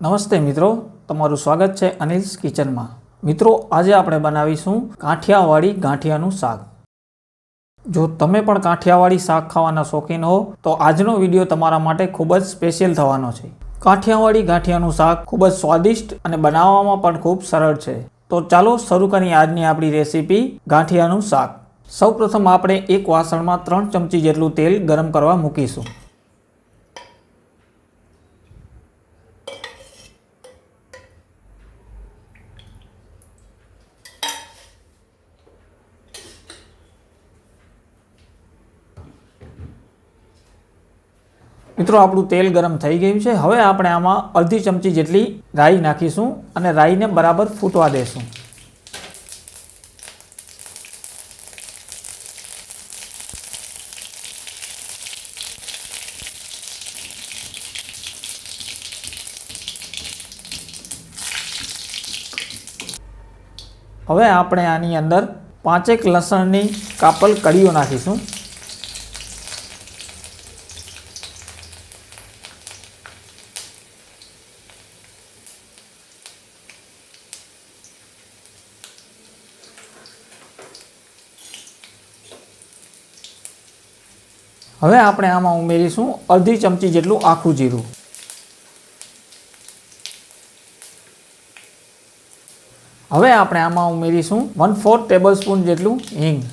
નમસ્તે મિત્રો, તમારું સ્વાગત છે અનિલ્સ કિચનમાં। મિત્રો, આજે આપણે બનાવીશું કાઠિયાવાડી ગાંઠિયાનું શાક। જો તમે પણ કાઠિયાવાડી શાક ખાવાના શોખીન હો તો આજનો વિડીયો તમારા માટે ખૂબ જ સ્પેશિયલ થવાનો છે। કાઠિયાવાડી ગાંઠિયાનું શાક ખૂબ જ સ્વાદિષ્ટ અને બનાવવામાં પણ ખૂબ સરળ છે। તો ચાલો શરૂ કરીએ આજની આપણી રેસીપી ગાંઠિયાનું શાક। સૌપ્રથમ આપણે એક વાસણમાં 3 ચમચી જેટલું તેલ ગરમ કરવા મૂકીશું। મિત્રો, આપણું તેલ ગરમ થઈ ગયું છે। હવે આપણે આમાં અડધી ચમચી જેટલી રાઈ નાખીશું અને રાઈને બરાબર ફૂટવા દેશું। હવે આપણે આની અંદર 5 લસણની કાપલ કળીઓ નાખીશું। હવે આપણે આમાં ઉમેરીશું અડધી ચમચી જેટલું આખું જીરું। હવે આપણે આમાં ઉમેરીશું 1/4 ટેબલસ્પૂન જેટલું હિંગ।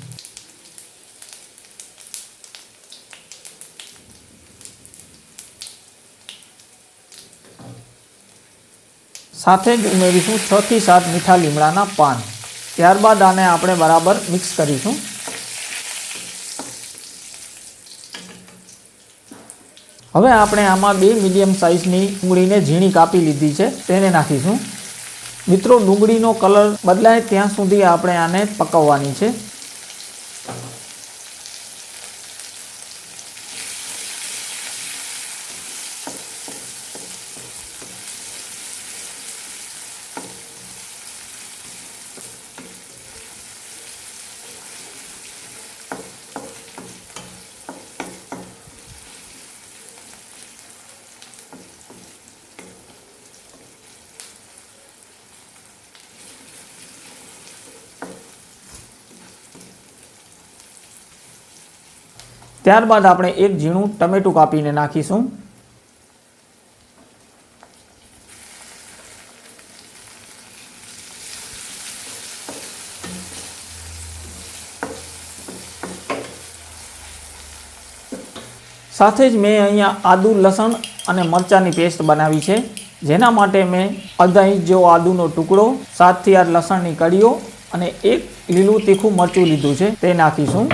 સાથે જ ઉમેરીશું 6 થી 7 મીઠા લીમડાના પાન। ત્યારબાદ આને આપણે બરાબર મિક્સ કરીશું। હવે આપણે આમાં 2 મીડિયમ સાઇઝની ડુંગળીને ઝીણી કાપી લીધી છે, તેને નાખીશું। મિત્રો, ડુંગળીનો કલર બદલાય ત્યાં સુધી આપણે આને પકવવાની છે। ત્યારબાદ આપણે એક ઝીણું ટમેટું કાપીને નાખીશું। સાથે જ મેં અહીંયા આદુ, લસણ અને મરચાંની પેસ્ટ બનાવી છે, જેના માટે મેં અડધા ઇંચ જેવો આદુનો ટુકડો, 7 થી 8 લસણની કળીઓ અને 1 લીલું તીખું મરચું લીધું છે, તે નાખીશું।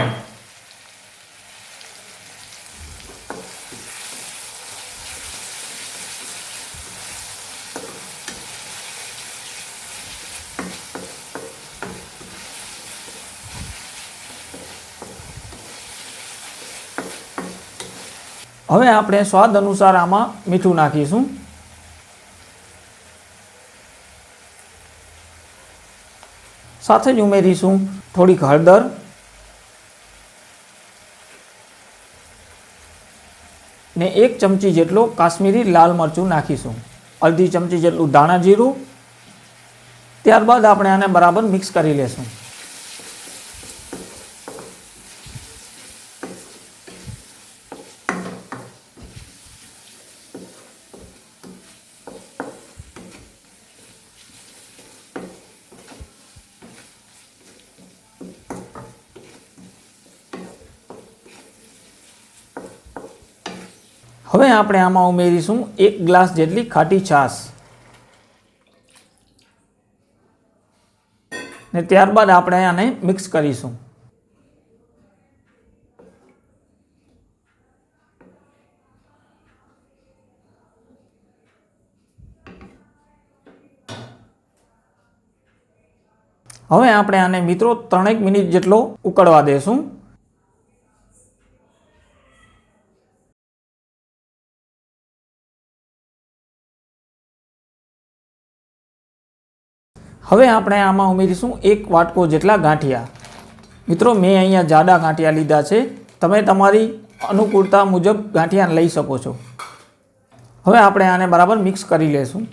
હવે આપણે સ્વાદ અનુસાર આમાં મીઠું નાખીશું। સાથે જ ઉમેરીશું થોડીક હળદર ને 1 ચમચી જેટલો કાશ્મીરી લાલ મરચું નાખીશું। અડધી ચમચી જેટલું ધાણા જીરું। ત્યારબાદ આપણે આને બરાબર મિક્સ કરી લેશું। હવે આપણે આમાં ઉમેરીશું 1 ગ્લાસ જેટલી ખાટી છાશ ને ત્યારબાદ આપણે આને મિક્સ કરીશું। હવે આપણે આને મિત્રો 3 મિનિટ જેટલો ઉકળવા દેશું। હવે આપણે આમાં ઉમેરીશું 1 વાટકો જેટલા ગાંઠિયા। મિત્રો, મેં અહીંયા જાડા ગાંઠિયા લીધા છે, તમે તમારી અનુકૂળતા મુજબ ગાંઠિયા લઈ શકો છો। હવે આપણે આને બરાબર મિક્સ કરી લેશું।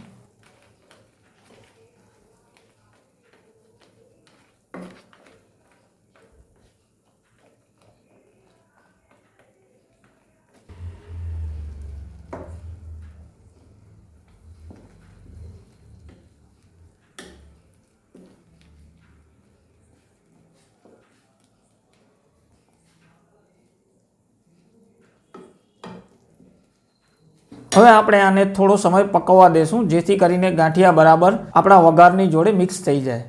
હવે આપણે આને થોડો સમય પકવવા દેશું, જેથી કરીને ગાંઠિયા બરાબર આપણા વઘારની જોડે મિક્સ થઈ જાય.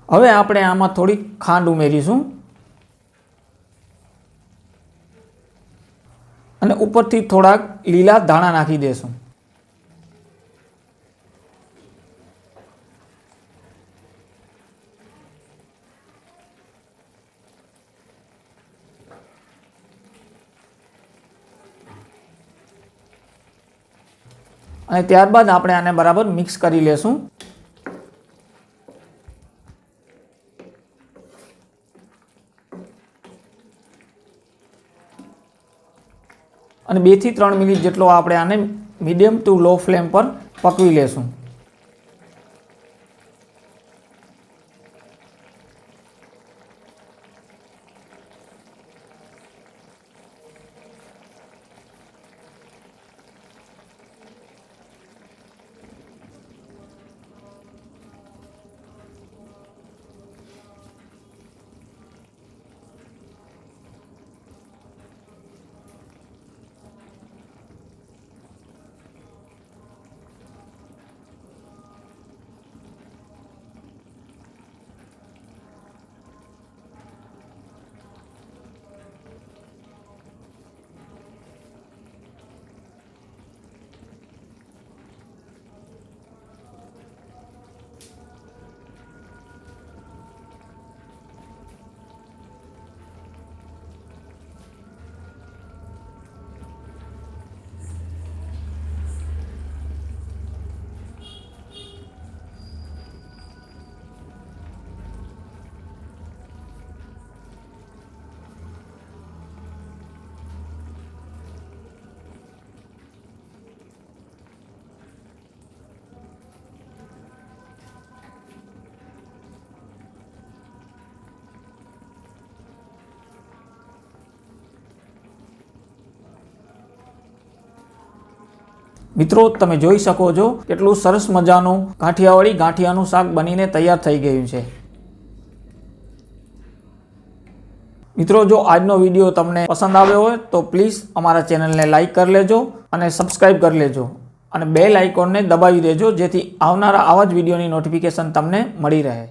હવે આપણે આમાં થોડી ખાંડ ઉમેરીશું અને ઉપરથી થોડાક લીલા ધાણા નાખી દેશું. અને ત્યારબાદ આપણે આને બરાબર મિક્સ કરી લેશું. અને 2 થી 3 મિનિટ જેટલો આપણે આને મીડિયમ ટુ લો ફ્લેમ પર પકવી લેશું. મિત્રો, તમે જોઈ શકો છો કેટલું સરસ મજાનું કાઠિયાવાડી ગાંઠિયાનું શાક બનીને તૈયાર થઈ ગયું છે. મિત્રો, જો આજનો વિડીયો તમને પસંદ આવ્યો હોય તો પ્લીઝ અમારા ચેનલને લાઈક કરી લેજો અને સબસ્ક્રાઈબ કરી લેજો અને બેલ આઇકોનને દબાવી દેજો, જેથી આવનારા આવા જ વિડીયોની નોટિફિકેશન તમને મળી રહે.